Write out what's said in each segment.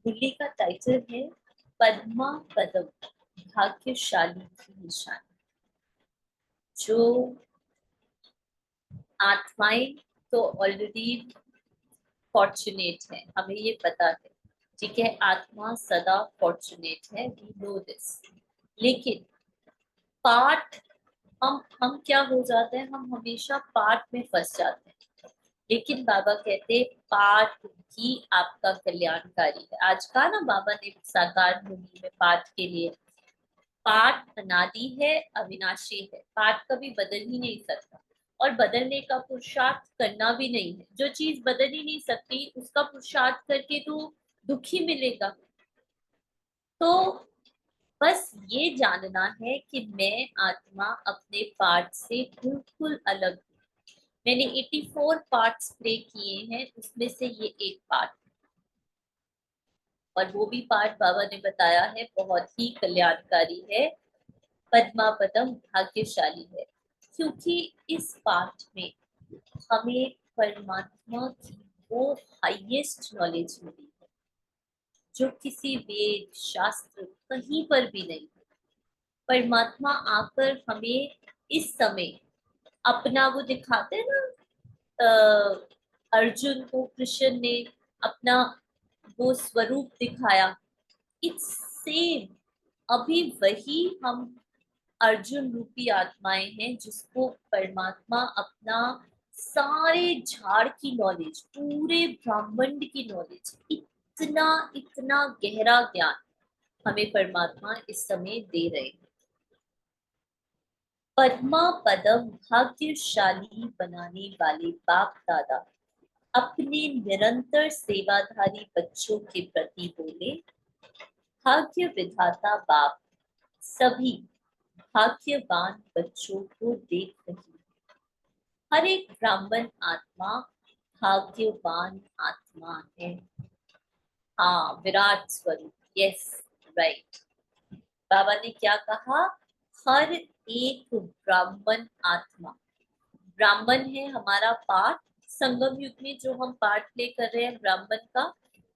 मुरली का टाइटल है पद्मा पदम, भाग्यशाली की निशानी। जो आत्माएं तो ऑलरेडी फॉर्चुनेट है, हमें ये पता है, ठीक है, आत्मा सदा फॉर्चुनेट है, वी नो दिस। लेकिन पाठ, हम क्या हो जाते हैं, हम हमेशा पाठ में फंस जाते हैं। लेकिन बाबा कहते पाठ ही आपका कल्याणकारी है। आज का ना बाबा ने साकार भूमि में पाठ के लिए, पाठ अनादि है, अविनाशी है, पाठ कभी बदल ही नहीं सकता और बदलने का पुरुषार्थ करना भी नहीं है। जो चीज बदल ही नहीं सकती उसका पुरुषार्थ करके तो दुखी मिलेगा। तो बस ये जानना है कि मैं आत्मा अपने पार्ट से बिल्कुल अलग हूँ। मैंने 84 पार्ट्स प्ले किए हैं, उसमें से ये एक पार्ट, और वो भी पार्ट बाबा ने बताया है बहुत ही कल्याणकारी है, पद्मा पदम भाग्यशाली है। क्योंकि इस पार्ट में हमें परमात्मा की वो हाईएस्ट नॉलेज मिली है जो किसी वेद शास्त्र कहीं पर भी नहीं है। परमात्मा आकर हमें इस समय अपना वो दिखाते हैं ना, अर्जुन को कृष्ण ने अपना वो स्वरूप दिखाया, इट्स सेम। अभी वही हम अर्जुन रूपी आत्माएं हैं जिसको परमात्मा अपना सारे झाड़ की नॉलेज, पूरे ब्रह्मांड की नॉलेज, इतना इतना गहरा ज्ञान हमें परमात्मा इस समय दे रहे हैं। पद्मा पदम भाग्यशाली बनाने वाले बाप दादा अपने निरंतर सेवाधारी बच्चों के प्रति बोले, भाग्य विधाता बाप सभी भाग्यवान बच्चों को देख रही है। हर एक ब्राह्मण आत्मा भाग्यवान आत्मा है। हाँ, विराट स्वरूप, यस, राइट। बाबा ने क्या कहा, हर एक ब्राह्मण आत्मा, ब्राह्मण है हमारा पाठ, संगम युग में जो हम पाठ प्ले कर रहे हैं ब्राह्मण का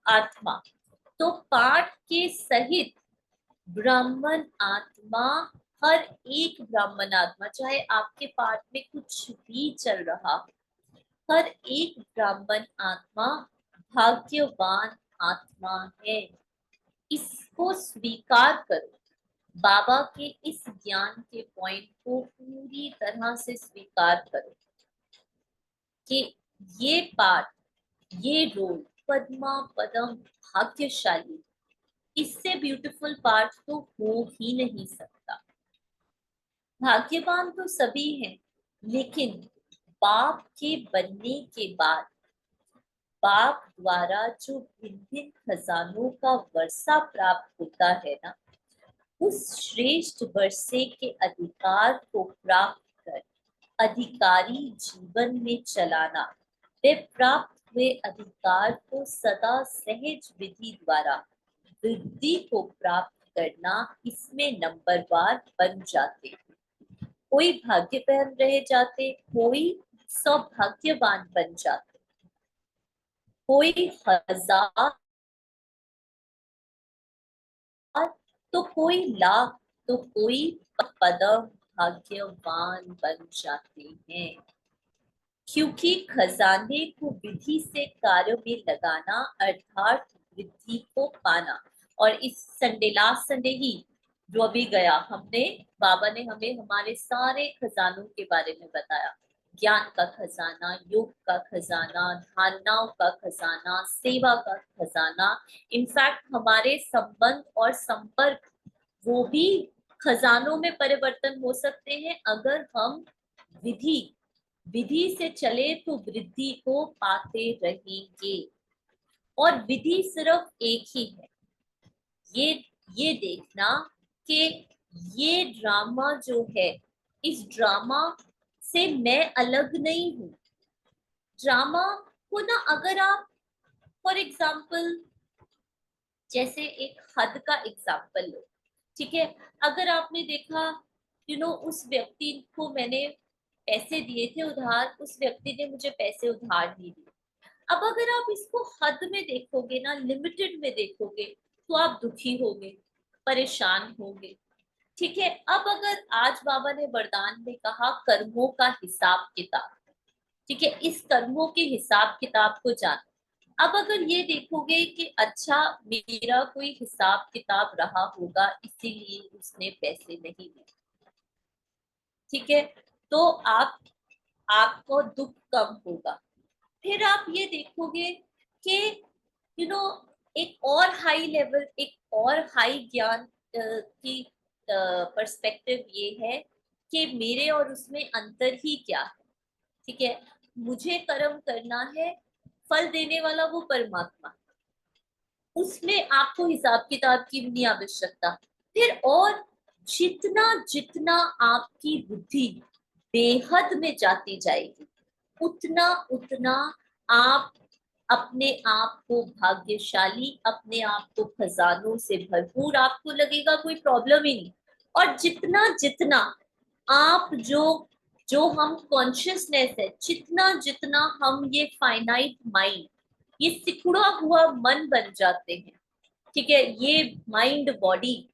आत्मा, तो पाठ के सहित ब्राह्मण आत्मा, हर एक ब्राह्मण आत्मा, चाहे आपके पाठ में कुछ भी चल रहा, हर एक ब्राह्मण आत्मा भाग्यवान आत्मा है। इसको स्वीकार करो, बाबा के इस ज्ञान के पॉइंट को पूरी तरह से स्वीकार करो कि ये पाठ, ये रोल पद्मा पदम भाग्यशाली, इससे ब्यूटीफुल पाठ तो हो ही नहीं सकता। भाग्यवान तो सभी हैं, लेकिन बाप के बनने के बाद बाप द्वारा जो भिन्न भिन्न खजानों का वर्षा प्राप्त होता है ना, उस श्रेष्ठ वर्षे के अधिकार को प्राप्त कर अधिकारी जीवन में चलाना, वे प्राप्त हुए अधिकार को सदा सहज विधि द्वारा वृद्धि को प्राप्त करना, इसमें नंबरवार बन जाते। कोई भाग्यवान रह जाते, कोई सौभाग्यवान बन जाते, कोई हजार तो कोई लाख तो कोई पदम भाग्यवान बन जाते हैं। क्योंकि खजाने को विधि से कार्य में लगाना अर्थात वृद्धि को पाना। और इस संडे, लास्ट संडे ही जो अभी गया, हमने, बाबा ने हमें हमारे सारे खजानों के बारे में बताया, ज्ञान का खजाना, योग का खजाना, धारणाओं का खजाना, सेवा का खजाना, इनफैक्ट हमारे संबंध और संपर्क, वो भी खजानों में परिवर्तन हो सकते हैं अगर हम विधि विधि से चले तो वृद्धि को पाते रहेंगे। और विधि सिर्फ एक ही है, ये ये देखना कि ये ड्रामा जो है, इस ड्रामा से मैं अलग नहीं हूं। ड्रामा को ना, अगर आप फॉर एग्जाम्पल, जैसे एक हद का एग्जाम्पल लो, ठीक है, अगर आपने देखा, उस व्यक्ति को मैंने पैसे दिए थे उधार, उस व्यक्ति ने मुझे पैसे उधार नहीं दिए, अब अगर आप इसको हद में देखोगे ना, लिमिटेड में देखोगे, तो आप दुखी होगे, परेशान होगे। ठीक है, अब अगर आज बाबा ने वरदान में कहा कर्मों का हिसाब किताब, ठीक है, इस कर्मों के हिसाब किताब को जान। अब अगर ये देखोगे कि अच्छा मेरा कोई हिसाब किताब रहा होगा इसीलिए उसने पैसे नहीं दिए, ठीक है, तो आपको दुख कम होगा। फिर आप ये देखोगे कि यू नो एक और हाई लेवल, एक और हाई ज्ञान की पर्सपेक्टिव ये है कि मेरे और उसमें अंतर ही क्या है। ठीक है, मुझे कर्म करना है, फल देने वाला वो परमात्मा, उसमें आपको हिसाब किताब की भी नहीं आवश्यकता। फिर और जितना जितना आपकी बुद्धि बेहद में जाती जाएगी, उतना उतना आप अपने आप को भाग्यशाली, अपने आप को खजानों से भरपूर, आपको लगेगा कोई प्रॉब्लम ही नहीं। और जितना जितना आप जो हम कॉन्शियसनेस है, जितना जितना हम ये फाइनाइट माइंड, ये सिकुड़ा हुआ मन बन जाते हैं, ठीक है, ये माइंड बॉडी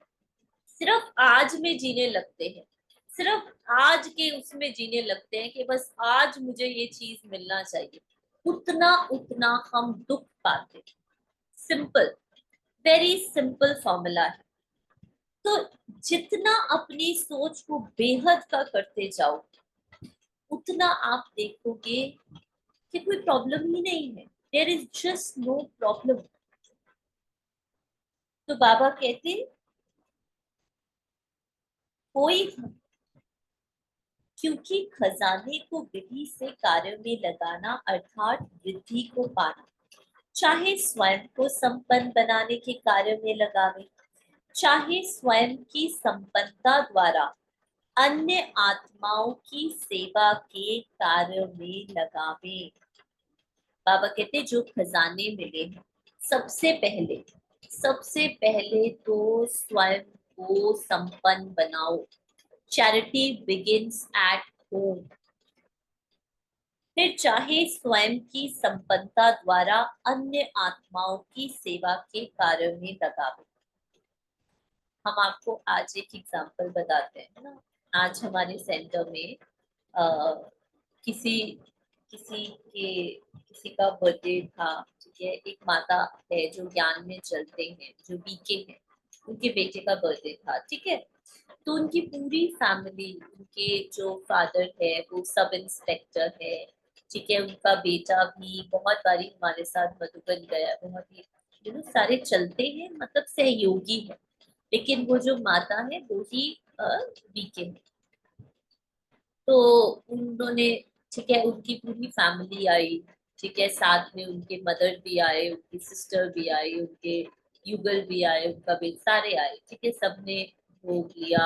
सिर्फ आज में जीने लगते हैं, सिर्फ आज के उसमें जीने लगते हैं कि बस आज मुझे ये चीज मिलना चाहिए, उतना उतना हम दुख पाते। सिंपल, वेरी सिंपल फॉर्मूला है। तो जितना अपनी सोच को बेहद का करते जाओ, उतना आप देखोगे कि कोई प्रॉब्लम ही नहीं है, there is just no problem. तो बाबा कहते कोई, क्योंकि खजाने को विधि से कार्य में लगाना अर्थात वृद्धि को पाना, चाहे स्वयं को संपन्न बनाने के कार्य में लगावे, चाहे स्वयं की संपन्नता द्वारा अन्य आत्माओं की सेवा के कार्य में लगावे। बाबा कहते जो खजाने मिले हैं, सबसे पहले तो स्वयं को संपन्न बनाओ। Charity begins at home. फिर चाहे स्वयं की संपन्नता द्वारा अन्य आत्माओं की सेवा के कार्य में लगावे। हम आपको आज एक एग्जांपल बताते हैं ना। आज हमारे सेंटर में किसी किसी के किसी का बर्थडे था, ठीक है, एक माता है जो ज्ञान में चलते हैं, जो बीके हैं, उनके बेटे का बर्थडे था, ठीक है। तो उनकी पूरी फैमिली, उनके जो फादर है वो सब इंस्पेक्टर है, ठीक है, उनका बेटा भी बहुत बारी हमारे साथ मधुबन गया, बहुत ही सारे चलते हैं, मतलब सहयोगी है। लेकिन वो जो माता है वो ही बीके है। तो उन्होंने, ठीक है, उनकी पूरी फैमिली आई, ठीक है, साथ में उनके मदर भी आए, उनकी सिस्टर भी आई, उनके युगल भी आए, उनका भी सारे आए, ठीक है, सबने भोग लिया,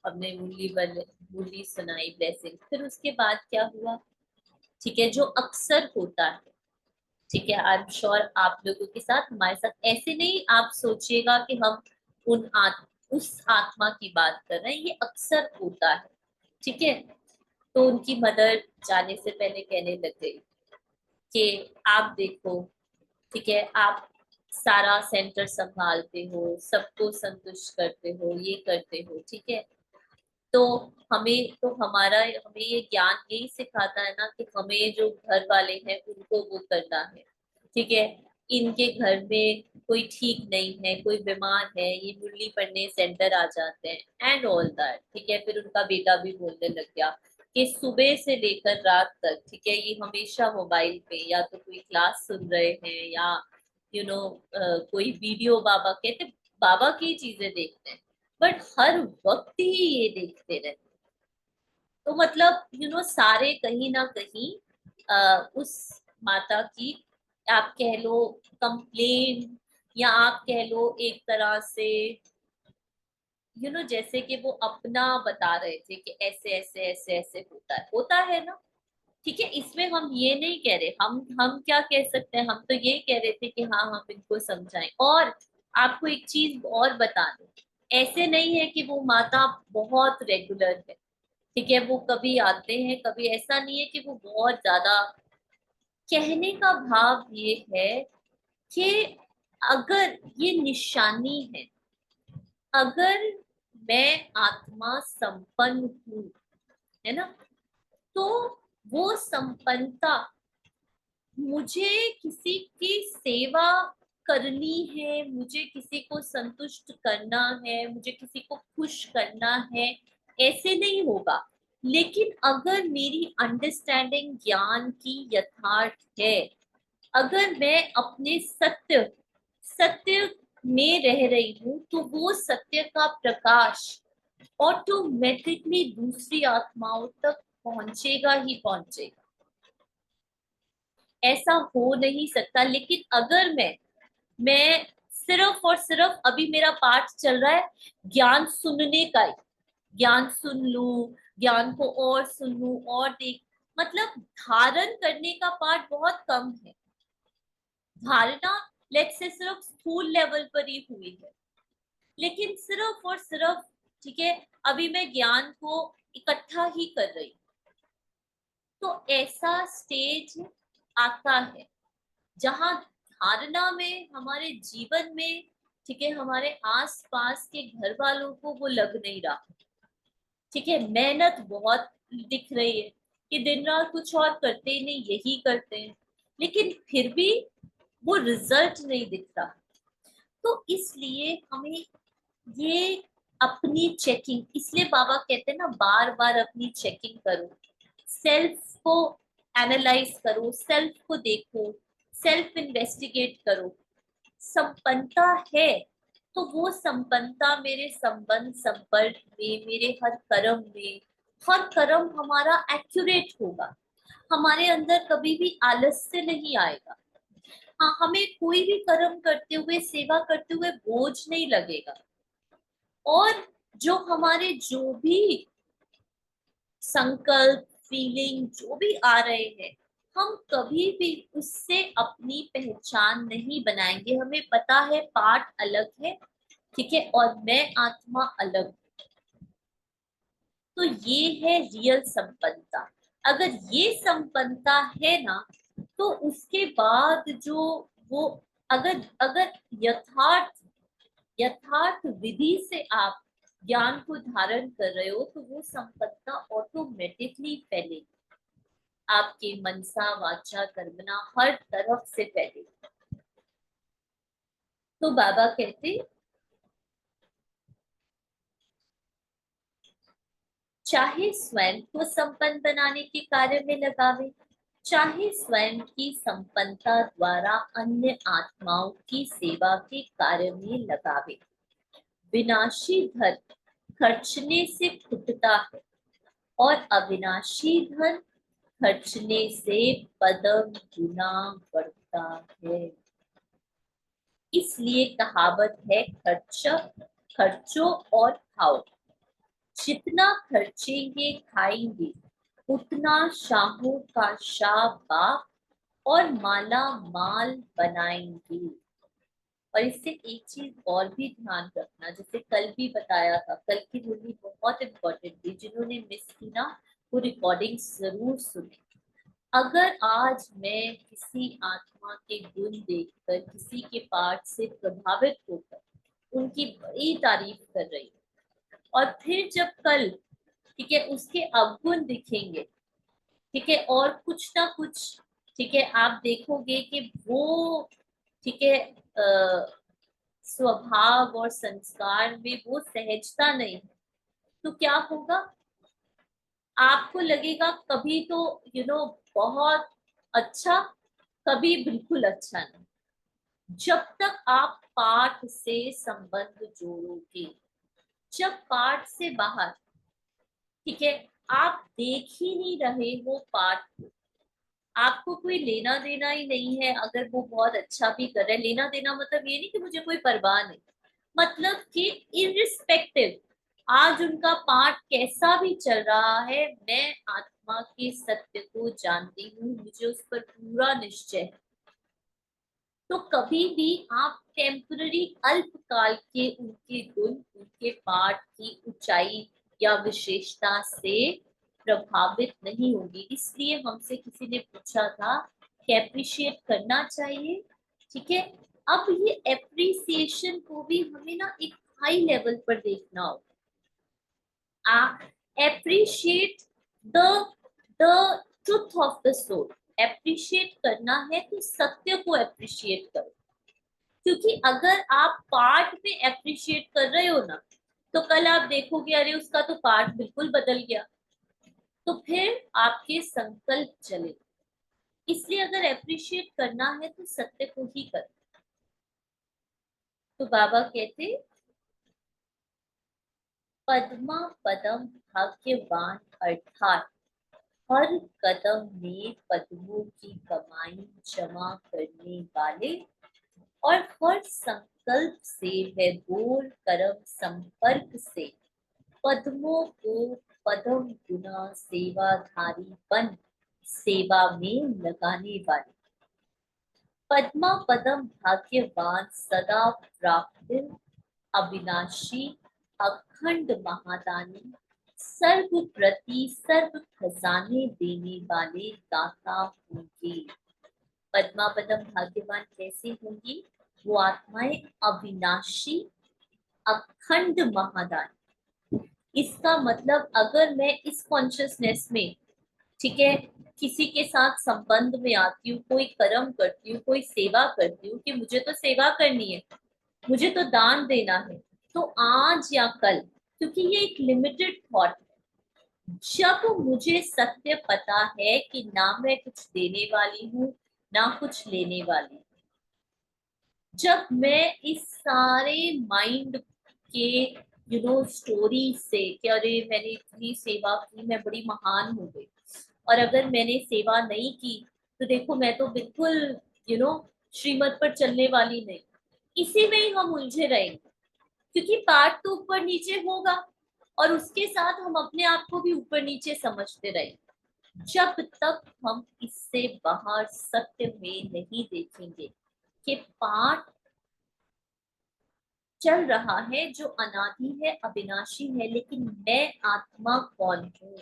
हमने मूली सुनाई, ब्लेसिंग। फिर उसके बाद क्या हुआ, ठीक है, जो अक्सर होता है, ठीक है, आई एम श्योर आप लोगों के साथ, हमारे साथ ऐसे नहीं आप सोचिएगा कि हम उस आत्मा की बात कर रहे हैं, ये अक्सर होता है, ठीक है। तो उनकी मदर जाने से पहले कहने लग गई कि आप देखो, ठीक है, आप सारा सेंटर संभालते हो, सबको संतुष्ट करते हो, ये करते हो, ठीक है, तो हमें ये ज्ञान यही सिखाता है ना कि हमें जो घर वाले हैं उनको वो करना है, ठीक है। इनके घर में कोई ठीक नहीं है, कोई बीमार है, ये मुरली पढ़ने सेंटर आ जाते हैं एंड ऑल दैट, ठीक है। फिर उनका बेटा भी बोलने लग गया कि सुबह से लेकर रात तक, ठीक है, ये हमेशा मोबाइल पे या तो कोई क्लास सुन रहे हैं या यू नो कोई वीडियो, बाबा कहते बाबा की चीजें देखते हैं, बट हर वक्त ही ये देखते रहते। तो मतलब सारे कहीं ना कहीं उस माता की, आप कह लो कंप्लेन, या आप कह लो एक तरह से जैसे कि वो अपना बता रहे थे कि ऐसे ऐसे ऐसे ऐसे होता है ना। ठीक है, इसमें हम ये नहीं कह रहे, हम क्या कह सकते हैं, हम तो ये कह रहे थे कि हाँ हम इनको समझाएं। और आपको एक चीज और बता दूं, ऐसे नहीं है कि वो माता बहुत रेगुलर है, ठीक है, वो कभी आते हैं, कभी ऐसा नहीं है कि वो बहुत ज्यादा कहने का भाव ये है कि अगर ये निशानी है, अगर मैं आत्मा संपन्न हूँ, है ना, तो वो संपन्नता मुझे किसी की सेवा करनी है, मुझे किसी को संतुष्ट करना है, मुझे किसी को खुश करना है, ऐसे नहीं होगा। लेकिन अगर मेरी अंडरस्टैंडिंग ज्ञान की यथार्थ है, अगर मैं अपने सत्य सत्य में रह रही हूँ, तो वो सत्य का प्रकाश ऑटोमेटिकली दूसरी आत्माओं तक पहुंचेगा ही पहुंचेगा। ऐसा हो नहीं सकता। लेकिन अगर मैं सिर्फ और सिर्फ, अभी मेरा पाठ चल रहा है ज्ञान सुनने का ही, ज्ञान सुन लू, ज्ञान को और सुन लू और देख, मतलब धारण करने का पार्ट बहुत कम है। धारणा लेट्स से सिर्फ स्थूल लेवल पर ही हुई है, लेकिन सिर्फ और सिर्फ, ठीक है, अभी मैं ज्ञान को इकट्ठा ही कर रही हूँ। तो ऐसा स्टेज आता है जहां धारणा में, हमारे जीवन में, ठीक है, हमारे आसपास के घर वालों को वो लग नहीं रहा। ठीक है, मेहनत बहुत दिख रही है कि दिन रात कुछ और करते ही नहीं, यही करते हैं, लेकिन फिर भी वो रिजल्ट नहीं दिख रहा। तो इसलिए हमें ये अपनी चेकिंग, इसलिए बाबा कहते हैं ना, बार बार अपनी चेकिंग करो, सेल्फ को एनालाइज करो, सेल्फ को देखो, सेल्फ इन्वेस्टिगेट करो। संपन्नता है तो वो संपन्नता मेरे संबंध संपर्क में, मेरे हर कर्म में, हर कर्म हमारा एक्यूरेट होगा। हमारे अंदर कभी भी आलस्य नहीं आएगा। हाँ, हमें कोई भी कर्म करते हुए, सेवा करते हुए बोझ नहीं लगेगा। और जो हमारे जो भी संकल्प, फीलिंग जो भी आ रहे हैं, हम कभी भी उससे अपनी पहचान नहीं बनाएंगे। हमें पता है पार्ट अलग है, ठीक है, और मैं आत्मा अलग। तो ये है रियल संपन्नता। अगर ये संपन्नता है ना, तो उसके बाद जो वो, अगर अगर यथार्थ यथार्थ विधि से आप ज्ञान को धारण कर रहे हो, तो वो संपन्नता ऑटोमेटिकली फैलेगी, आपके मनसा वाचा कर्मणा हर तरफ से फैलेगी। तो बाबा कहते, चाहे स्वयं को संपन्न बनाने के कार्य में लगावे, चाहे स्वयं की संपन्नता द्वारा अन्य आत्माओं की सेवा के कार्य में लगावे, विनाशी धन खर्चने से फुटता है और अविनाशी धन खर्चने से पदम गुना बढ़ता है। इसलिए कहावत है, खर्चो और खाओ। जितना खर्चेंगे खाएंगे, उतना शाहों का शाह बाप और माला माल बनाएंगे। और इससे एक चीज और भी ध्यान रखना, जैसे कल भी बताया था, कल की मुरली बहुत इंपॉर्टेंट थी, जिन्होंने मिस की ना वो रिकॉर्डिंग जरूर सुने। अगर आज मैं किसी आत्मा के गुण देखकर, किसी के पाठ से प्रभावित होकर उनकी बड़ी तारीफ कर रही हूँ, और फिर जब कल, ठीक है, उसके अवगुण दिखेंगे, ठीक है, और कुछ ना कुछ, ठीक है, आप देखोगे कि वो, ठीक है, स्वभाव और संस्कार में वो सहजता नहीं है, तो क्या होगा? आपको लगेगा कभी तो बहुत अच्छा, कभी बिल्कुल अच्छा नहीं। जब तक आप पाठ से संबंध जोड़ोगे, जब पाठ से बाहर, ठीक है, आप देख ही नहीं रहे हो पाठ को, आपको कोई लेना देना ही नहीं है। अगर वो बहुत अच्छा भी कर रहे, लेना देना मतलब ये नहीं कि मुझे कोई परवाह नहीं, मतलब कि इरिस्पेक्टिव आज उनका पाठ कैसा भी चल रहा है, मैं आत्मा के सत्य को जानती हूँ, मुझे उस पर पूरा निश्चय है। तो कभी भी आप टेम्पररी अल्पकाल के उनके गुण, उनके पाठ की ऊंचाई या विशेषता से प्रभावित नहीं होगी। इसलिए हमसे किसी ने पूछा था कि अप्रिशिएट करना चाहिए। ठीक है, अब ये एप्रिसिएशन को भी हमें ना एक हाई लेवल पर देखना होगा। Appreciate the the truth of the soul. Appreciate करना है तो सत्य को एप्रिशिएट करो, क्योंकि अगर आप पार्ट में एप्रिशिएट कर रहे हो ना, तो कल आप देखोगे अरे उसका तो पार्ट बिल्कुल बदल गया, तो फिर आपके संकल्प चले। इसलिए अगर एप्रिशिएट करना है तो सत्य को ही करो। तो बाबा कहते, पद्मा पदम भाग्यवान, अर्थात हर कदम में पद्मों की कमाई जमा करने वाले और हर संकल्प से व बोल कर्म संपर्क से पद्मों को पदम गुना सेवाधारी बन सेवा में लगाने वाले। पद्मा पदम भाग्यवान सदा प्राप्त अविनाशी अखंड महादानी सर्व प्रति सर्व खजाने देने वाले दाता होंगे। पद्मा पदम भाग्यवान कैसे होंगी? वो आत्माएं अविनाशी अखंड महादानी। इसका मतलब अगर मैं इस कॉन्शियसनेस में, ठीक है, किसी के साथ संबंध में आती हूँ, कोई कर्म करती हूँ, कोई सेवा करती हूँ कि मुझे तो सेवा करनी है, मुझे तो दान देना है, तो आज या कल, क्योंकि ये एक लिमिटेड थॉट है, जब मुझे सत्य पता है कि ना मैं कुछ देने वाली हूँ ना कुछ लेने वाली, जब मैं इस सारे माइंड के स्टोरी से कि अरे मैंने इतनी सेवा की, मैं बड़ी महान हो गई, और अगर मैंने सेवा नहीं की तो देखो मैं तो बिल्कुल श्रीमत पर चलने वाली नहीं, इसी में ही हम उलझे रहेंगे, क्योंकि पाठ तो ऊपर नीचे होगा और उसके साथ हम अपने आप को भी ऊपर नीचे समझते रहेंगे। जब तक हम इससे बाहर सत्य में नहीं देखेंगे कि पाठ चल रहा है जो अनादि है, अविनाशी है, लेकिन मैं आत्मा कौन हूँ,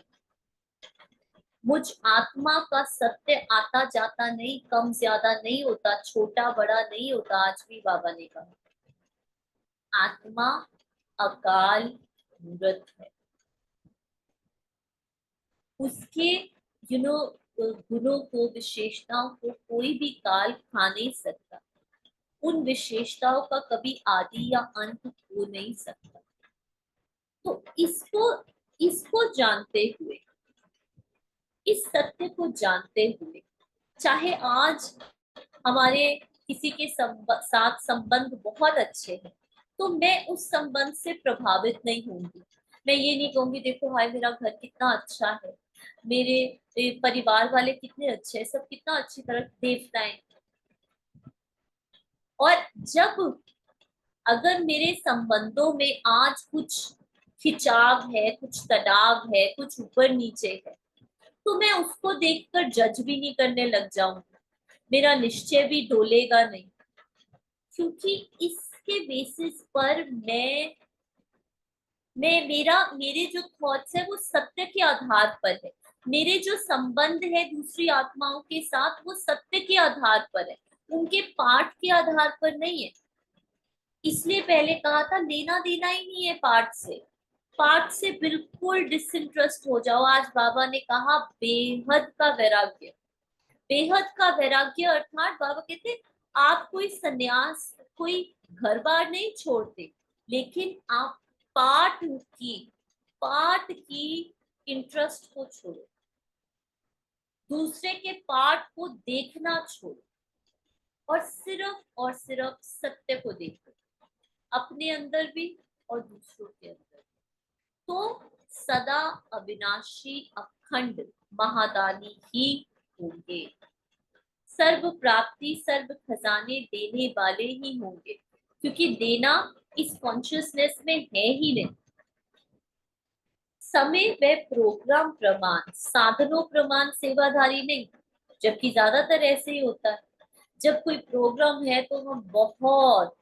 मुझ आत्मा का सत्य आता जाता नहीं, कम ज्यादा नहीं होता, छोटा बड़ा नहीं होता। आज भी बाबा ने कहा आत्मा अकाल मूर्त है, उसके गुणों को, विशेषताओं को कोई भी काल खा नहीं सकता, उन विशेषताओं का कभी आदि या अंत हो नहीं सकता। तो इसको इसको जानते हुए, इस सत्य को जानते हुए, चाहे आज हमारे किसी के साथ संबंध बहुत अच्छे हैं, तो मैं उस संबंध से प्रभावित नहीं होंगी। मैं ये नहीं कहूंगी देखो हाय मेरा घर कितना अच्छा है, मेरे परिवार वाले कितने अच्छे हैं, सब कितना अच्छी तरह देवताएं। और जब अगर मेरे संबंधों में आज कुछ खिंचाव है, कुछ तनाव है, कुछ ऊपर नीचे है, तो मैं उसको देखकर जज भी नहीं करने लग जाऊंगी, मेरा निश्चय भी डोलेगा नहीं, क्योंकि इसके बेसिस पर मेरे जो थॉट्स है वो सत्य के आधार पर है, मेरे जो संबंध है दूसरी आत्माओं के साथ वो सत्य के आधार पर है, उनके पाठ के आधार पर नहीं है। इसलिए पहले कहा था लेना देना ही नहीं है पाठ से बिल्कुल डिसइंटरेस्ट हो जाओ। आज बाबा ने कहा बेहद का वैराग्य, बेहद का वैराग्य, अर्थात बाबा कहते आप कोई सन्यास, कोई घर बार नहीं छोड़ते, लेकिन आप पाठ की इंटरेस्ट को छोड़ो, दूसरे के पाठ को देखना छोड़ो और सिर्फ सत्य को देखो, अपने अंदर भी और दूसरों के अंदर भी। तो सदा अविनाशी अखंड महादानी ही होंगे, सर्व प्राप्ति सर्व खजाने देने वाले ही होंगे, क्योंकि देना इस कॉन्शियसनेस में है ही नहीं। समय व प्रोग्राम प्रमाण, साधनों प्रमाण सेवाधारी नहीं, जबकि ज्यादातर ऐसे ही होता है। जब कोई प्रोग्राम है तो हम बहुत,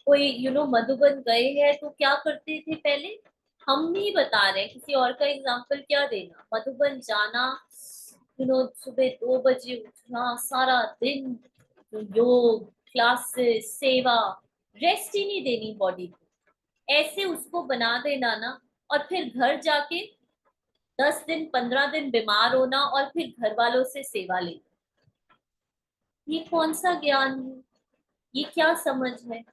कोई मधुबन गए हैं तो क्या करते थे पहले, हम नहीं बता रहे, किसी और का एग्जाम्पल क्या देना, मधुबन जाना सुबह 2 बजे उठना, सारा दिन योग क्लासेस सेवा, रेस्ट ही नहीं देनी बॉडी को, ऐसे उसको बना देना ना, और फिर घर जाके 10 दिन 15 दिन बीमार होना और फिर घर वालों से सेवा लेना, ये कौन सा ज्ञान है? ये क्या समझ है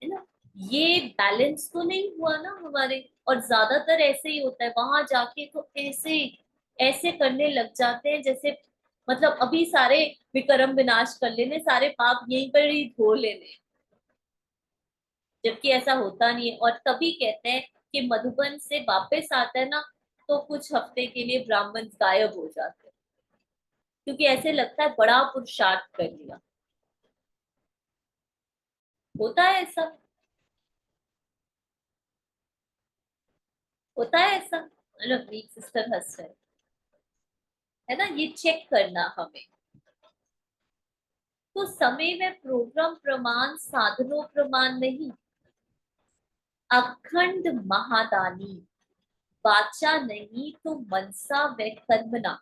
ना? ये बैलेंस तो नहीं हुआ ना हमारे। और ज्यादातर ऐसे ही होता है, वहां जाके तो ऐसे ऐसे करने लग जाते हैं जैसे मतलब अभी सारे विक्रम विनाश कर लेने, सारे पाप यहीं पर ही धो लेने, जबकि ऐसा होता नहीं है। और तभी कहते हैं कि मधुबन से वापस आता है ना, तो कुछ हफ्ते के लिए ब्राह्मण गायब हो जाते हैं, क्योंकि ऐसे लगता है बड़ा पुरुषार्थ कर लिया। होता है ऐसा, होता है ऐसा। मतलब वीक सिस्टर हंस रहे हैं, है ना? ये चेक करना हमें। तो समय में प्रोग्राम प्रमाण, साधनों प्रमाण नहीं, अखंड महादानी, वाचा नहीं तो मनसा व कर्मणा,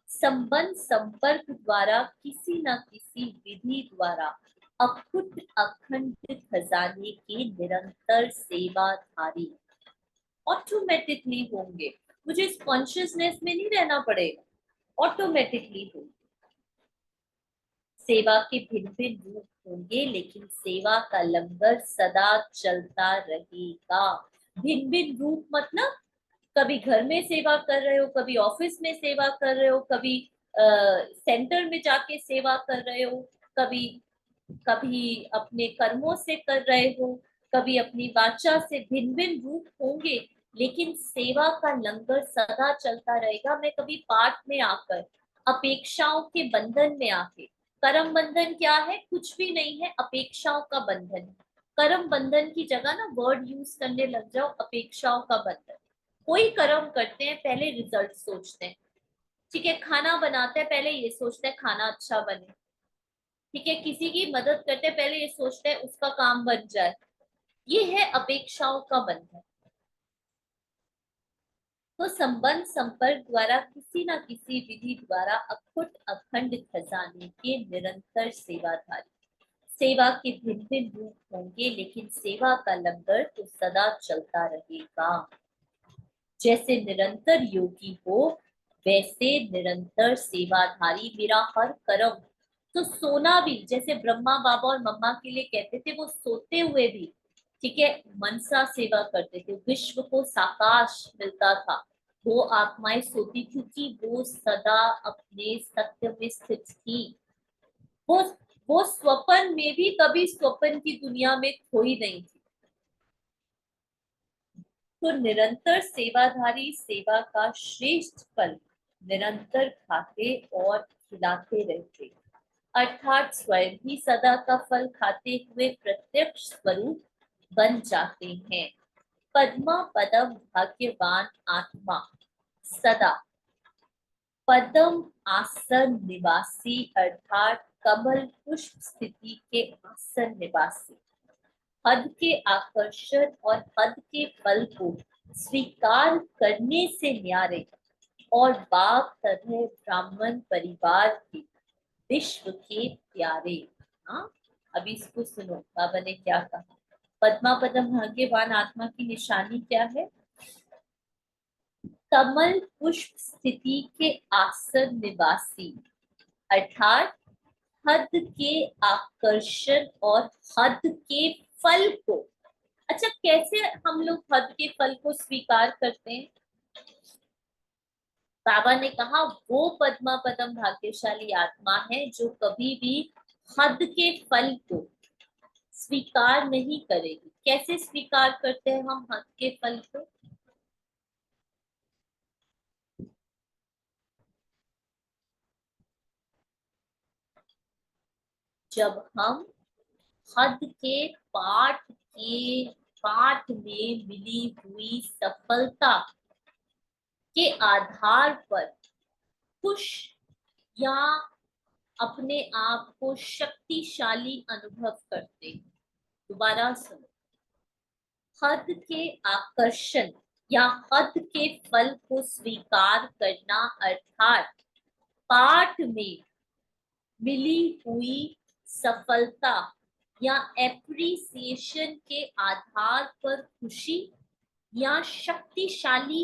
संबंध संपर्क द्वारा किसी न किसी विधि द्वारा अखुट अखंड खजाने के निरंतर सेवाधारी ऑटोमेटिकली होंगे। मुझे इस कॉन्शियसनेस में नहीं रहना पड़ेगा, ऑटोमेटिकली होंगे। सेवा के भिन्न भिन्न रूप होंगे, लेकिन सेवा का लंगर सदा चलता रहेगा। भिन्न भिन्न रूप मतलब कभी घर में सेवा कर रहे हो, कभी ऑफिस में सेवा कर रहे हो, कभी सेंटर में जाके सेवा कर रहे हो, कभी कभी अपने कर्मों से कर रहे हो, कभी अपनी वाचा से, भिन्न भिन्न रूप होंगे, लेकिन सेवा का लंगर सदा चलता रहेगा। मैं कभी पाठ में आकर अपेक्षाओं के बंधन में आके, कर्म बंधन क्या है? कुछ भी नहीं है, अपेक्षाओं का बंधन। कर्म बंधन की जगह ना वर्ड यूज करने लग जाओ, अपेक्षाओं का बंधन। कोई कर्म करते हैं पहले रिजल्ट सोचते हैं, ठीक है? खाना बनाते हैं पहले ये सोचते हैं खाना अच्छा बने, ठीक है? किसी की मदद करते हैं पहले ये सोचते हैं उसका काम बन जाए। ये है अपेक्षाओं का बंधन। तो संबंध संपर्क द्वारा किसी न किसी विधि द्वारा अखुट अखंड खजाने के निरंतर सेवाधारी, सेवा के भिन्न भिन्न रूप होंगे, लेकिन सेवा का लंगर तो सदा चलता रहेगा। जैसे निरंतर योगी हो, वैसे निरंतर सेवाधारी। मेरा हर कर्म, तो सोना भी जैसे ब्रह्मा बाबा और मम्मा के लिए कहते थे, वो सोते हुए भी, ठीक है, मनसा सेवा करते थे। विश्व को साकाश मिलता था, वो आत्माएं सोती, क्योंकि वो सदा अपने सत्य में स्थित थी। वो वो स्वप्न में भी कभी स्वप्न की दुनिया में खोई नहीं थी। तो निरंतर सेवाधारी सेवा का श्रेष्ठ फल निरंतर खाते और खिलाते रहते, अर्थात स्वयं भी सदा का फल खाते हुए प्रत्यक्ष स्वरूप बन जाते हैं। पद्मा पदम भाग्यवान आत्मा सदा, पदम आसन निवासी अर्थात कमल पुष्प स्थिति के आसन निवासी, हद के आकर्षण और हद के फल को स्वीकार करने से न्यारे और बाप तरह ब्राह्मण परिवार के विश्व के प्यारे। हाँ, अभी इसको सुनो, बाबा ने क्या कहा। पद्मा पदम भाग्यवान आत्मा की निशानी क्या है? कमल पुष्प स्थिति के आसन निवासी, अर्थात हद के आकर्षण और हद के फल को। अच्छा, कैसे हम लोग हद के फल को स्वीकार करते हैं? बाबा ने कहा वो पद्मा पदम भाग्यशाली आत्मा है जो कभी भी हद के फल को स्वीकार नहीं करेगी। कैसे स्वीकार करते हैं हम हद के फल को? जब हम हद के पाठ में मिली हुई सफलता के आधार पर खुश या अपने आप को शक्तिशाली अनुभव करते हैं। दोबारा सुनो, हद के आकर्षण या हद के फल को स्वीकार करना, अर्थात पाठ में मिली हुई सफलता या एप्रिसिएशन के आधार पर खुशी या शक्तिशाली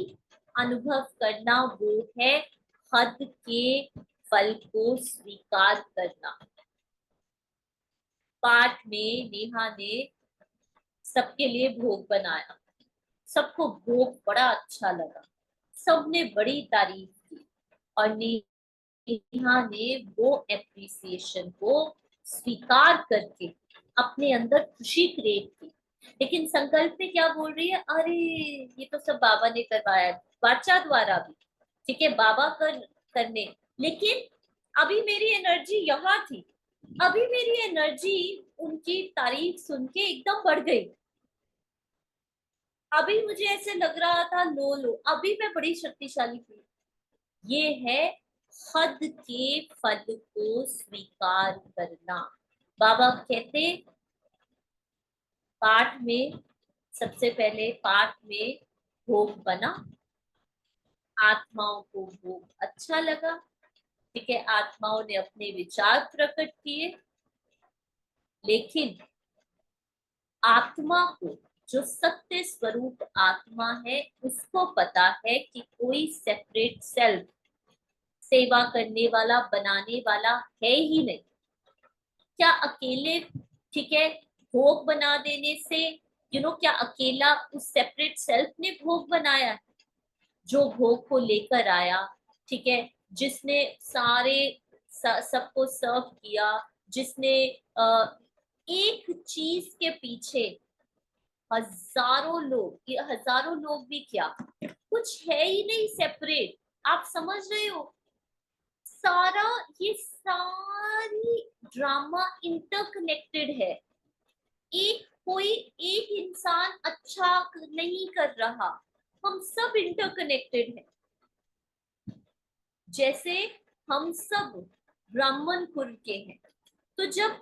अनुभव करना, वो है हद के फल को स्वीकार करना। पाठ में नेहा ने सबके लिए भोग बनाया, सबको भोग बड़ा अच्छा लगा, सबने बड़ी तारीफ की और नेहा ने वो एप्रिसिएशन को स्वीकार करके अपने अंदर खुशी क्रिएट की। लेकिन संकल्प में क्या बोल रही है, अरे ये तो सब बाबा ने करवाया, बादशाह द्वारा भी, ठीक है, बाबा करने, लेकिन अभी मेरी एनर्जी यहाँ थी, अभी मेरी एनर्जी उनकी तारीफ सुन के एकदम बढ़ गई, अभी मुझे ऐसे लग रहा था लो लो, अभी मैं बड़ी शक्तिशाली थी। ये है हद के फल को स्वीकार करना। बाबा कहते पाठ में, सबसे पहले पाठ में भोग बना, आत्माओं को भोग अच्छा लगा, ठीक है, आत्माओं ने अपने विचार प्रकट किए, लेकिन आत्मा को, जो सत्य स्वरूप आत्मा है, उसको पता है कि कोई सेपरेट सेल्फ सेवा करने वाला, बनाने वाला है ही नहीं। क्या अकेले, ठीक है, भोग बना देने से क्या अकेला उस सेपरेट सेल्फ ने भोग बनाया? जो भोग को लेकर आया, ठीक है, जिसने सारे सबको सर्व किया, जिसने एक चीज के पीछे हजारों लोग, ये हजारों लोग भी क्या, कुछ है ही नहीं सेपरेट, आप समझ रहे हो? सारा, ये सारी ड्रामा इंटरकनेक्टेड है। एक कोई एक इंसान अच्छा नहीं कर रहा, हम सब इंटरकनेक्टेड हैं। जैसे हम सब ब्राह्मण कुल के हैं, तो जब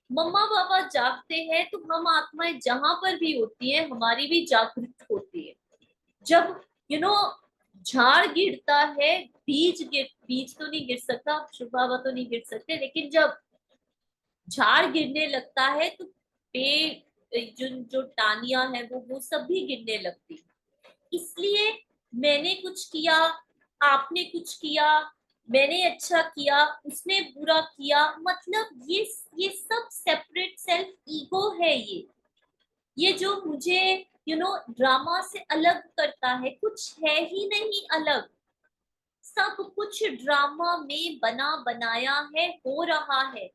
मम्मा पापा जागते हैं तो हम आत्माएं जहां पर भी होती है हमारी भी जागृत होती है। जब यू नो झाड़ गिरता है, बीज तो नहीं गिर सकता, शुभ बाबा तो नहीं गिर सकते, लेकिन जब झाड़ गिरने लगता है तो पेड़, जो जो टानियां है वो सब भी गिरने लगती। इसलिए मैंने कुछ किया, आपने कुछ किया, मैंने अच्छा किया, उसने बुरा किया, मतलब ये सब सेपरेट सेल्फ ईगो है। ये जो मुझे ड्रामा से अलग करता है, कुछ है ही नहीं अलग, सब कुछ ड्रामा में बना बनाया है, हो रहा है।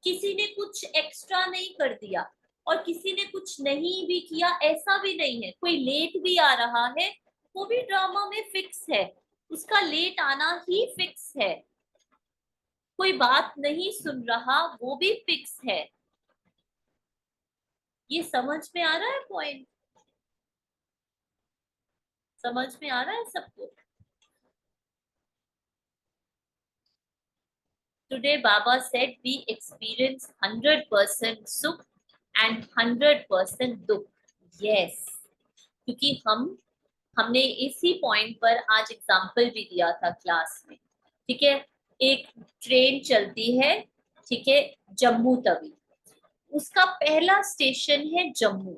किसी ने कुछ एक्स्ट्रा नहीं कर दिया और किसी ने कुछ नहीं भी किया, ऐसा भी नहीं है। कोई लेट भी आ रहा है, वो भी ड्रामा में फिक्स है, उसका लेट आना ही फिक्स है। कोई बात नहीं सुन रहा, वो भी फिक्स है। ये समझ में आ रहा है पॉइंट? समझ में आ रहा है सबको? Today Baba said we experience 100% सुख and 100% दुख। Yes, क्योंकि हमने इसी पॉइंट पर आज एग्जाम्पल भी दिया था क्लास में, ठीक है। एक ट्रेन चलती है, ठीक है, जम्मू तवी, उसका पहला स्टेशन है जम्मू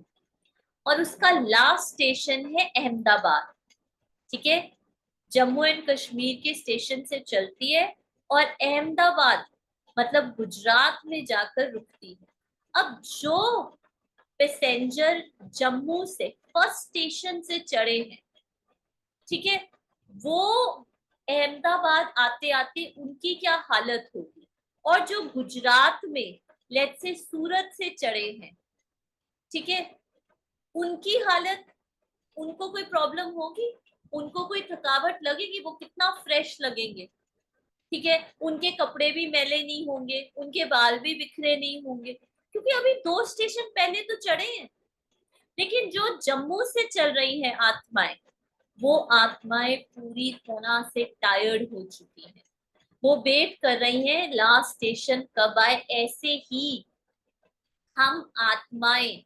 और उसका लास्ट स्टेशन है अहमदाबाद, ठीक है। जम्मू एंड कश्मीर के स्टेशन से चलती है और अहमदाबाद मतलब गुजरात में जाकर रुकती है। अब जो पैसेंजर जम्मू से फर्स्ट स्टेशन से चढ़े हैं, ठीक है, वो अहमदाबाद आते आते उनकी क्या हालत होगी, और जो गुजरात में लेट्स से सूरत से चढ़े हैं, ठीक है, उनकी हालत, उनको कोई प्रॉब्लम होगी? उनको कोई थकावट लगेगी? वो कितना फ्रेश लगेंगे, ठीक है, उनके कपड़े भी मैले नहीं होंगे, उनके बाल भी बिखरे नहीं होंगे, क्योंकि अभी 2 स्टेशन पहले तो चढ़े हैं। लेकिन जो जम्मू से चल रही है आत्माएं, वो आत्माएं पूरी तरह से टायर्ड हो चुकी हैं, वो वेट कर रही हैं लास्ट स्टेशन कब आए। ऐसे ही हम आत्माएं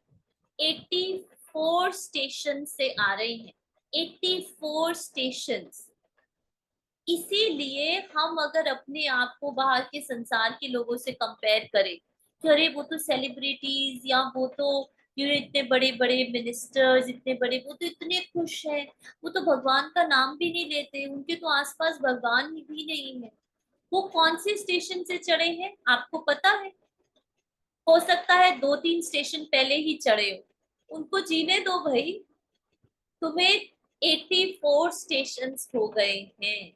84 स्टेशन से आ रही हैं, 84 स्टेशंस। इसीलिए हम अगर अपने आप को बाहर के संसार के लोगों से कंपेयर करें कि अरे वो तो सेलिब्रिटीज, या वो तो इतने बड़े बड़े मिनिस्टर्स, इतने बड़े, वो तो इतने खुश हैं, वो तो भगवान का नाम भी नहीं लेते, उनके तो आसपास भगवान भी नहीं है। वो कौन से स्टेशन से चढ़े हैं आपको पता है? हो सकता है 2-3 स्टेशन पहले ही चढ़े हो, उनको जीने दो भाई। तुम्हें 84 स्टेशन हो गए हैं।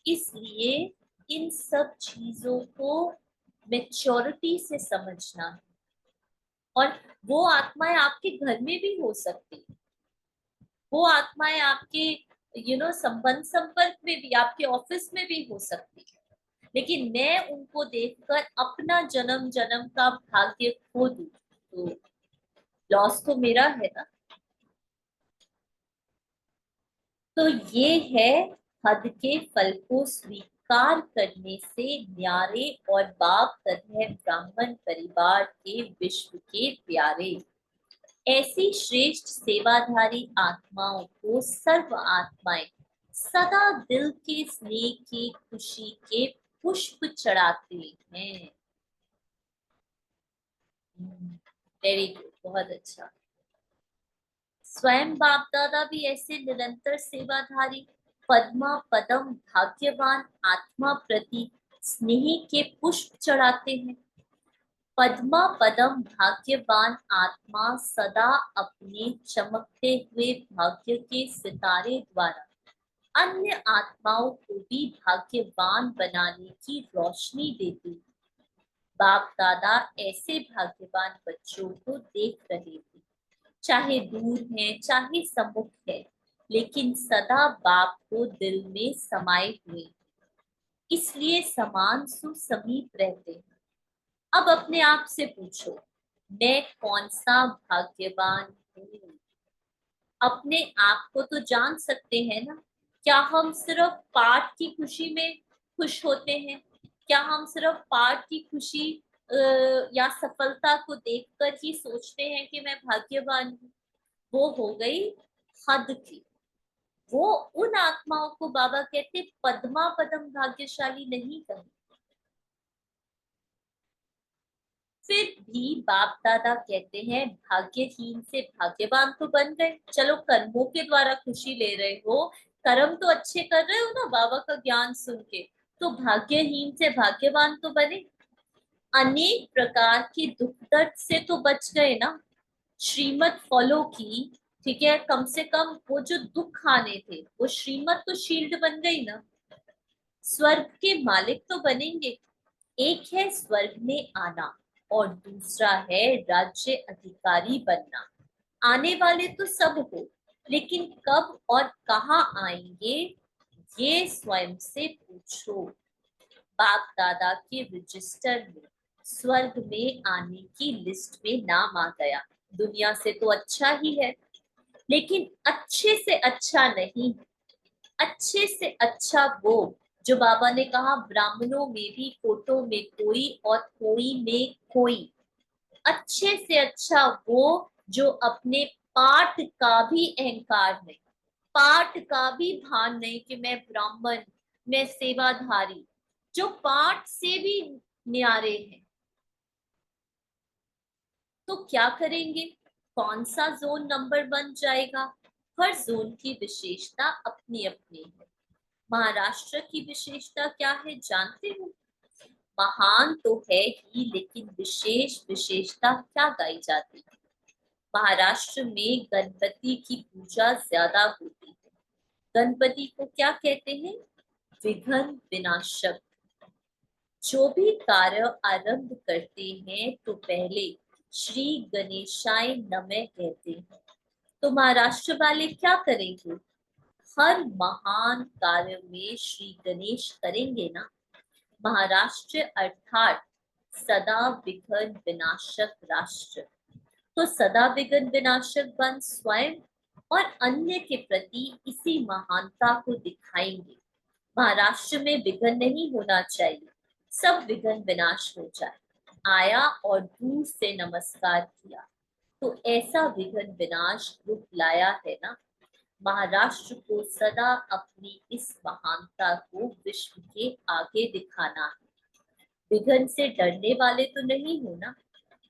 इसलिए इन सब चीजों को मेच्योरिटी से समझना है। और वो आत्माएं आपके घर में भी हो सकती, वो आत्माएं आपके संबंध संपर्क में भी, आपके ऑफिस में भी हो सकती, लेकिन मैं उनको देखकर अपना जन्म जन्म का भाग्य खो दूं तो लॉस तो मेरा है ना। तो ये है हद के फल को स्वीकार करने से न्यारे और बाप तथा ब्राह्मण परिवार के विश्व के प्यारे। ऐसी श्रेष्ठ सेवाधारी आत्माओं को सर्व आत्माएं सदा दिल के स्नेह की खुशी के पुष्प चढ़ाते हैं। वेरी गुड, बहुत अच्छा। स्वयं बाप दादा भी ऐसे निरंतर सेवाधारी पद्मा पदम भाग्यवान आत्मा प्रति स्नेह के पुष्प चढ़ाते हैं। पद्मा पदम भाग्यवान आत्मा सदा अपने चमकते हुए भाग्य के सितारे द्वारा अन्य आत्माओं को भी भाग्यवान बनाने की रोशनी देती है। बाप दादा ऐसे भाग्यवान बच्चों को देख रहे थे, चाहे दूर है चाहे सम्मुख है, लेकिन सदा बाप को दिल में समाये हुए, इसलिए समान सुसमीप रहते हैं। अब अपने आप से पूछो, मैं कौन सा भाग्यवान हूँ? अपने आप को तो जान सकते हैं ना। क्या हम सिर्फ पाठ की खुशी में खुश होते हैं? क्या हम सिर्फ पाठ की खुशी या सफलता को देखकर ही सोचते हैं कि मैं भाग्यवान हूँ? वो हो गई हद की। वो उन आत्माओं को बाबा कहते पद्मा पदम भाग्यशाली नहीं कहें। फिर भी बाप दादा कहते हैं भाग्यहीन से भाग्यवान तो बन गए, चलो कर्मों के द्वारा खुशी ले रहे हो, कर्म तो अच्छे कर रहे हो ना बाबा का ज्ञान सुन के, तो भाग्यहीन से भाग्यवान तो बने। अनेक प्रकार के दुख दर्द से तो बच गए ना, श्रीमत फॉलो की, ठीक है, कम से कम वो जो दुख आने थे वो श्रीमत तो शील्ड बन गई ना। स्वर्ग के मालिक तो बनेंगे। एक है स्वर्ग में आना और दूसरा है राज्य अधिकारी बनना। आने वाले तो सब हो, लेकिन कब और कहाँ आएंगे ये स्वयं से पूछो। बाप दादा के रजिस्टर में स्वर्ग में आने की लिस्ट में नाम आ गया। दुनिया से तो अच्छा ही है, लेकिन अच्छे से अच्छा नहीं। अच्छे से अच्छा वो जो बाबा ने कहा ब्राह्मणों में भी कोटों में कोई और कोई में कोई। अच्छे से अच्छा वो जो अपने पाठ का भी अहंकार नहीं, पाठ का भी भान नहीं कि मैं ब्राह्मण, मैं सेवाधारी, जो पाठ से भी न्यारे हैं। तो क्या करेंगे? कौन सा जोन नंबर 1 जाएगा? हर जोन की विशेषता अपनी अपनी है। महाराष्ट्र की विशेषता क्या है जानते हो? महान तो है ही, लेकिन विशेष विशेषता क्या गाई जाती है? महाराष्ट्र में गणपति की पूजा ज्यादा होती है। गणपति को क्या कहते हैं? विघ्न विनाशक। जो भी कार्य आरंभ करते हैं तो पहले श्री गणेशाय नमः कहते हैं। तो महाराष्ट्र वाले क्या करेंगे? हर महान कार्य में श्री गणेश करेंगे ना। महाराष्ट्र अर्थात सदा विघ्न विनाशक राष्ट्र। तो सदा विघ्न विनाशक बन स्वयं और अन्य के प्रति इसी महानता को दिखाएंगे। महाराष्ट्र में विघ्न नहीं होना चाहिए, सब विघ्न विनाश हो जाए। आया और दूर से नमस्कार किया, तो ऐसा विघ्न विनाश रूप लाया है ना। महाराष्ट्र को सदा अपनी इस महानता को विश्व के आगे दिखाना है। विघ्न से डरने वाले तो नहीं हो ना,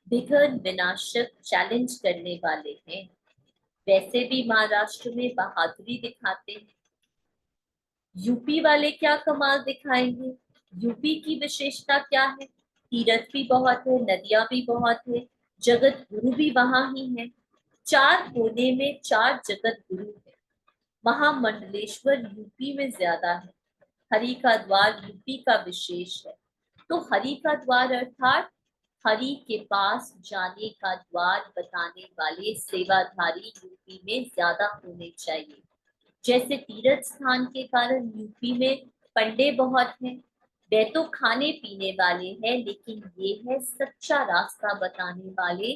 विघ्न विनाशक चैलेंज करने वाले हैं। वैसे भी महाराष्ट्र में बहादुरी दिखाते हैं। यूपी वाले क्या कमाल दिखाएंगे? यूपी की विशेषता क्या है? तीर्थ भी बहुत है, नदियां भी बहुत है, जगत गुरु भी वहां ही है। 4 कोने में 4 जगत गुरु है। महामंडलेश्वर यूपी में ज्यादा है। हरि का द्वार यूपी का विशेष है। तो हरि का द्वार अर्थात हरि के पास जाने का द्वार बताने वाले सेवाधारी यूपी में ज्यादा होने चाहिए। जैसे तीर्थ स्थान के कारण यूपी में पंडे बहुत हैं। वे तो खाने पीने वाले हैं, लेकिन ये है सच्चा रास्ता बताने वाले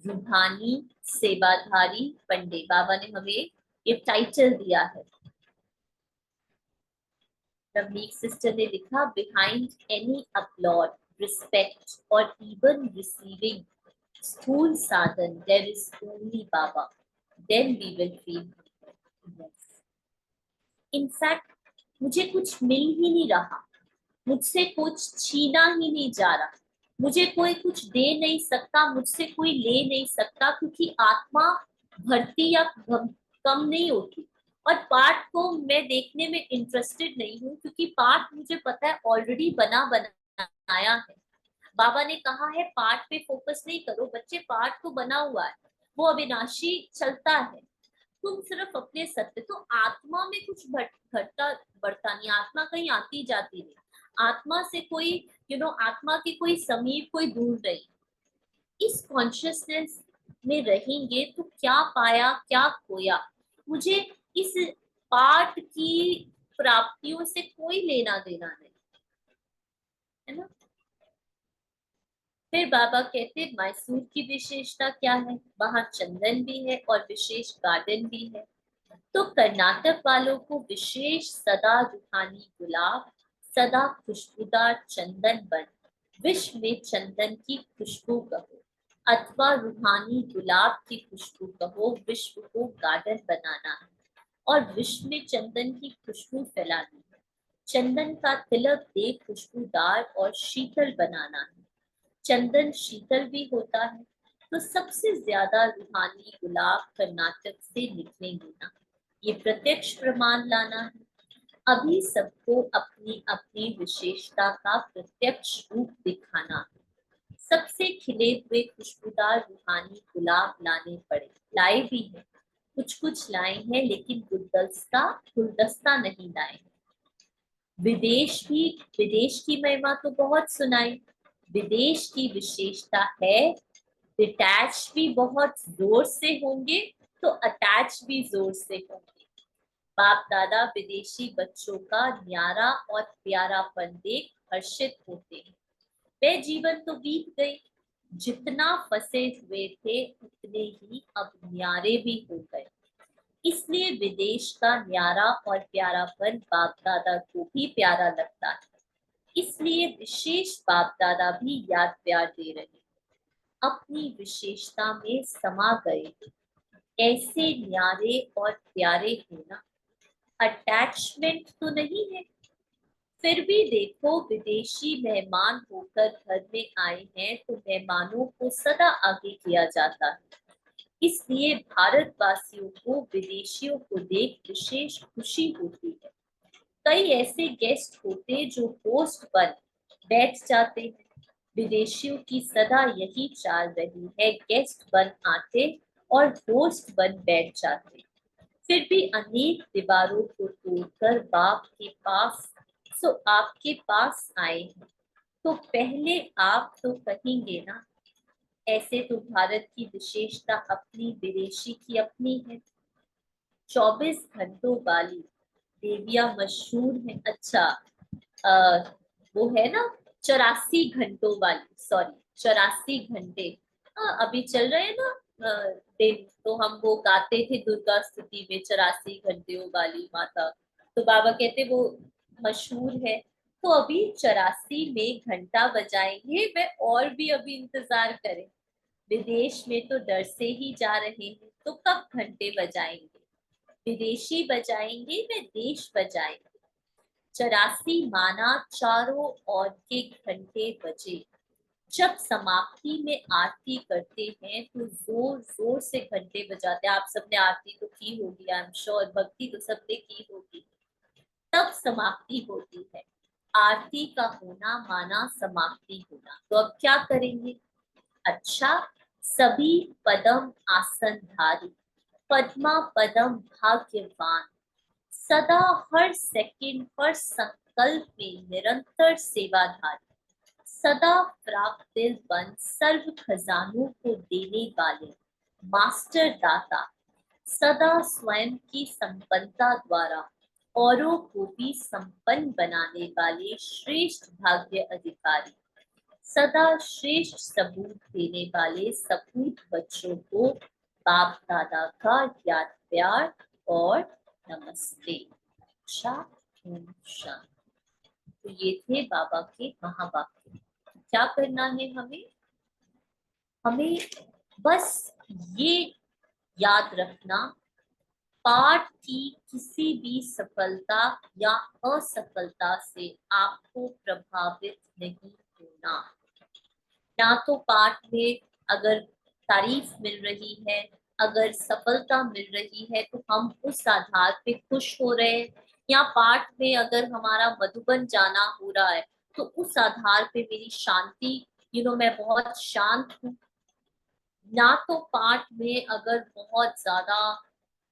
रूहानी सेवाधारी पंडे। बाबा ने हमें ये टाइटल दिया है। रवनीक सिस्टर ने लिखा, बिहाइंड एनी अपलॉड, रिस्पेक्ट और इवन रिसीविंग स्थूल साधन देयर इज ओनली बाबा, then we will feel. In fact मुझे कुछ मिल ही नहीं रहा, मुझसे कुछ छीना ही नहीं जा रहा, मुझे कोई कुछ दे नहीं सकता, मुझसे कोई ले नहीं सकता, क्योंकि आत्मा भरती या कम नहीं होती। और पाठ को मैं देखने में इंटरेस्टेड नहीं हूँ, क्योंकि पाठ मुझे पता है ऑलरेडी बना बनाया है। बाबा ने कहा है पाठ पे फोकस नहीं करो बच्चे, पाठ तो बना हुआ है, वो अविनाशी चलता है, तुम सिर्फ अपने सत्य। तो आत्मा में कुछ घटता बढ़ता नहीं, आत्मा कहीं आती जाती नहीं, आत्मा से कोई आत्मा के कोई समीप कोई दूर नहीं। इस कॉन्शियसनेस में रहेंगे तो क्या पाया क्या खोया, मुझे इस पाठ की प्राप्तियों से कोई लेना देना नहीं है ना। फिर बाबा कहते मैसूर की विशेषता क्या है? वहां चंदन भी है और विशेष गार्डन भी है। तो कर्नाटक वालों को विशेष सदा रूहानी गुलाब, सदा खुशबूदार चंदन बन, विश्व में चंदन की खुशबू कहो, अथवा रूहानी गुलाब की खुशबू कहो, विश्व को गार्डन बनाना है और विश्व में चंदन की खुशबू फैलानी है। चंदन का तिलक दे खुशबूदार और शीतल बनाना है। चंदन शीतल भी होता है, तो सबसे ज्यादा रूहानी गुलाब कर्नाटक से निकलेंगे ना, ये प्रत्यक्ष प्रमाण लाना है। अभी सबको अपनी अपनी विशेषता का प्रत्यक्ष रूप दिखाना है। सबसे खिले हुए खुशबूदार रूहानी गुलाब लाने पड़े, लाए भी हैं, कुछ कुछ लाए हैं, लेकिन गुलदस्ता नहीं लाए। विदेश की महिमा तो बहुत सुनाई। विदेश की विशेषता है डिटैच भी बहुत जोर से होंगे, तो अटैच भी जोर से होंगे। बाप दादा विदेशी बच्चों का न्यारा और प्यारापन देख हर्षित होते हैं। वे जीवन तो बीत गई, जितना फंसे हुए थे उतने ही अब न्यारे भी हो गए। इसलिए विदेश का न्यारा और प्यारापन बाप दादा को भी प्यारा लगता है। इसलिए विशेष बाप दादा भी याद प्यार दे रहे हैं, अपनी विशेषता में समा गए। ऐसे न्यारे और प्यारे होना अटैचमेंट तो नहीं है। फिर भी देखो, विदेशी मेहमान होकर घर में आए हैं तो मेहमानों को सदा आगे किया जाता है। इसलिए भारतवासियों को विदेशियों को देख विशेष खुशी होती है। कई ऐसे गेस्ट होते जो होस्ट बन बैठ जाते हैं। विदेशियों की सदा यही चाल रही है, गेस्ट बन आते और होस्ट बन बैठ जाते। फिर भी अनेक दीवारों को तोड़कर बाप के पास आपके पास आए हैं। तो पहले आप तो कहेंगे ना, ऐसे तो भारत की विशेषता अपनी, विदेशी की अपनी है। 24 घंटों वाली देवियां मशहूर है। अच्छा, आ, वो है ना 84 घंटों वाली, सॉरी 84 घंटे। अभी चल रहे हैं ना दिन, तो हम वो गाते थे दुर्गा स्तुति में 84 घंटियों वाली माता। तो बाबा कहते वो मशहूर है। तो अभी 84 में घंटा बजाएंगे, वे और भी अभी इंतजार करें। विदेश में तो डर से ही जा रहे हैं, तो कब घंटे बजाएंगे? विदेशी बजाएंगे व देश बजाएंगे। 84 माना चारों ओर के घंटे बजे। जब समाप्ति में आरती करते हैं तो जोर जोर से घंटे बजाते हैं। आप सबने आरती तो की होगी, आई एम श्योर, भक्ति तो सबने की होगी। तब समाप्ति होती है। आरती का होना माना समाप्ति होना। तो अब क्या करेंगे? अच्छा, सभी पदम आसनधारी, पद्मा पदम भाग्यवान, सदा हर सेकंड हर संकल्प में निरंतर सेवाधारी, सदा प्राप्तिल बन सर्व खजानों को देने वाले मास्टर दाता, सदा स्वयं की संपन्नता द्वारा औरों को भी संपन्न बनाने वाले श्रेष्ठ भाग्य अधिकारी, सदा श्रेष्ठ सबूत देने वाले सपूत बच्चों को बाप दादा का याद प्यार और नमस्ते। शांति। तो ये थे बाबा के महावाक्य। क्या करना है हमें? हमें बस ये याद रखना, पाठ की किसी भी सफलता या असफलता से आपको प्रभावित नहीं होना। ना तो पाठ में अगर तारीफ मिल रही है, अगर सफलता मिल रही है तो हम उस आधार पे खुश हो रहे हैं, या पाठ में अगर हमारा मधुबन जाना हो रहा है तो उस आधार पे मेरी शांति, मैं बहुत शांत हूँ। ना तो पाठ में अगर बहुत ज्यादा,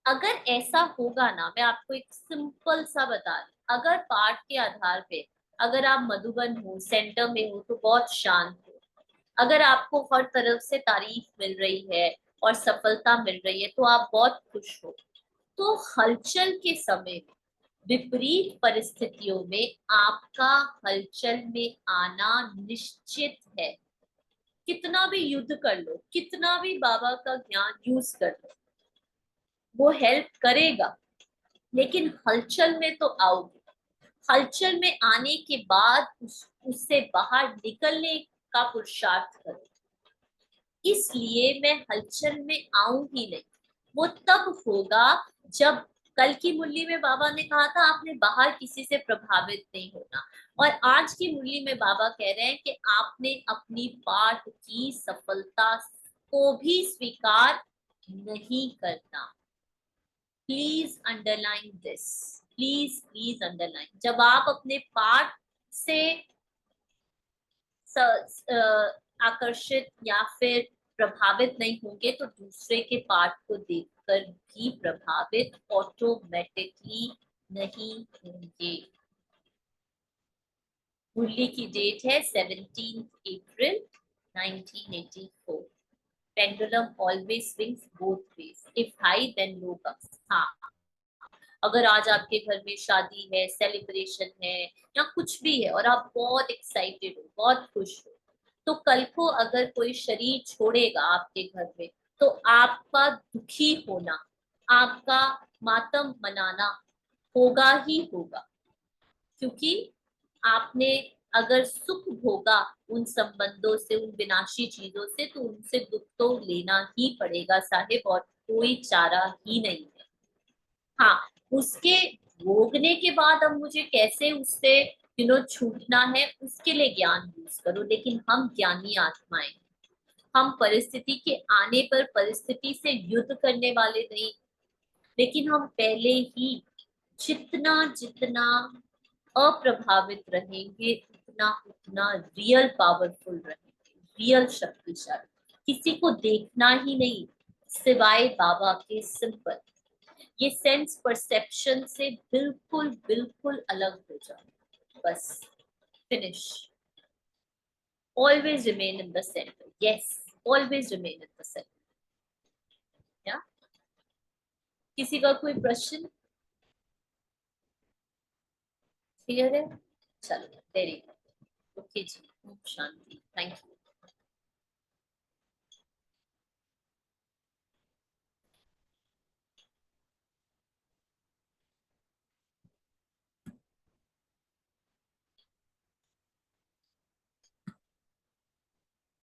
अगर ऐसा होगा ना, मैं आपको एक सिंपल सा बता रही, अगर पाठ के आधार पे अगर आप मधुबन हो, सेंटर में हो तो बहुत शांत हो, अगर आपको हर तरफ से तारीफ मिल रही है और सफलता मिल रही है तो आप बहुत खुश हो। तो हलचल के समय, विपरीत परिस्थितियों में आपका हलचल में आना निश्चित है। कितना भी युद्ध कर लो, कितना भी बाबा का ज्ञान यूज कर लो, वो हेल्प करेगा, लेकिन हलचल में तो आओगे। हलचल में आने के बाद उससे बाहर निकलने का पुरुषार्थ करो। इसलिए मैं हलचल में आऊं ही नहीं। वो तब होगा जब, कल की मुरली में बाबा ने कहा था आपने बाहर किसी से प्रभावित नहीं होना, और आज की मुरली में बाबा कह रहे हैं कि आपने अपनी पाठ की सफलता को भी स्वीकार नहीं करना। Please underline this, please please underline. जब आप अपने पाठ से आकर्षित या फिर प्रभावित नहीं होंगे तो दूसरे के पाठ को देखकर भी प्रभावित ऑटोमेटिकली नहीं होंगे। मुरली की डेट है 17 April 1984। Pendulum always swings both ways, if high then low comes. हाँ, अगर आज आपके घर में शादी है, सेलिब्रेशन है या कुछ भी है और आप बहुत एक्साइटेड हो, बहुत खुश हो, तो कल को अगर कोई शरीर छोड़ेगा आपके घर में तो आपका दुखी होना, आपका मातम मनाना होगा ही होगा। क्योंकि आपने अगर सुख भोगा उन संबंधों से, उन विनाशी चीजों से, तो उनसे दुख तो लेना ही पड़ेगा साहिब, और कोई चारा ही नहीं है। हाँ, उसके भोगने के बाद अब मुझे कैसे उससे छूटना है, उसके लिए ज्ञान यूज करो। लेकिन हम ज्ञानी आत्माएं, हम परिस्थिति के आने पर परिस्थिति से युद्ध करने वाले नहीं, लेकिन हम पहले ही जितना जितना अप्रभावित रहेंगे उतना उतना रियल पावरफुल रहेंगे, रियल शक्तिशाली। किसी को देखना ही नहीं सिवाय बाबा के, सिंपल। ये सेंस परसेप्शन से बिल्कुल बिल्कुल अलग हो जाए, बस finish. Always remain in the centre, yes, always remain in the centre. या किसी का कोई प्रश्न? क्लियर है? चलो, वेरी गुड। ओके जी, शांति, थैंक यू।